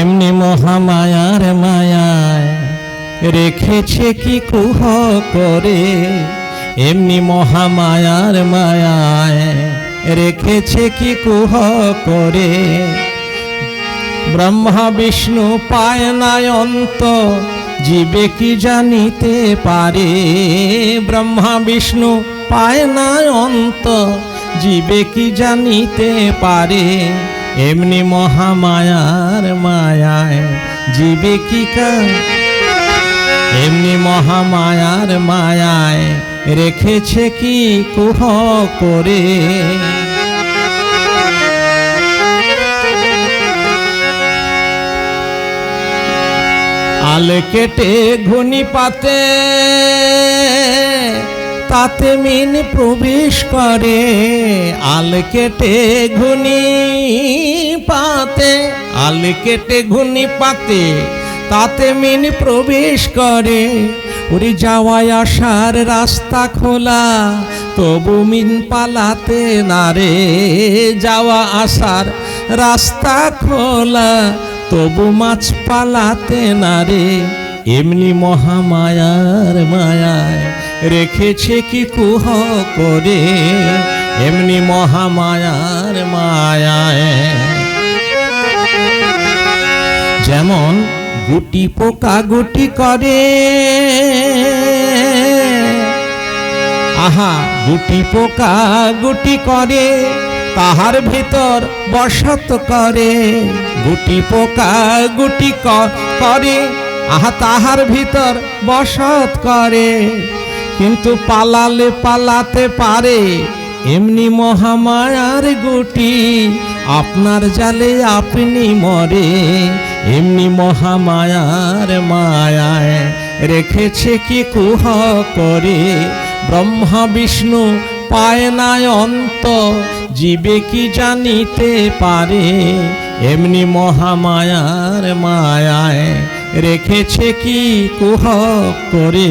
এমনি মহামায়ার মায়ায় রেখেছে কি কুহ করে, এমনি মহামায়ার মায়ায় রেখেছে কি কুহ করে। ব্রহ্মা বিষ্ণু পায় না অন্ত, জীবে কি জানিতে পারে। ব্রহ্মা বিষ্ণু পায় না অন্ত, জীবে কি জানিতে পারে। এমনি মহামায়ার মায়ায় জীবে কি এমনি মহামায়ার মায়ায় রেখেছে কি কুহ করে। আল কেটে ঘুনি পাতে, তাতে মিন প্রবেশ করে। আল কেটে ঘুনি পাতে, আল কেটে ঘুনি পাতে, তাতে মিন প্রবেশ করে। ওরে যাওয়ায় আসার রাস্তা খোলা, তবু মিন পালাতে না রে। যাওয়া আসার রাস্তা খোলা, তবু মাছ পালাতে না রে। এমনি মহামায়ার মায়ায় রেখেছে কি কুহ করে, এমনি মহামায়ার মায়ায়। যেমন গুটি পোকা গুটি করে, আহা গুটি পোকা গুটি করে, তাহার ভিতর বসত করে। গুটি পোকা গুটি করে, আহা তাহার ভিতর বসত করে। কিন্তু পালালে পালাতে পারে, এমনি মহামায়ার গুটি আপনার জালে আপনি মরে। এমনি মহামায়ার মায়ায় রেখেছে কি কুহ করে। ব্রহ্মা বিষ্ণু পায় না অন্ত, জীবে কি জানিতে পারে। এমনি মহামায়ার মায়ায় রেখেছে কি কুহ করে।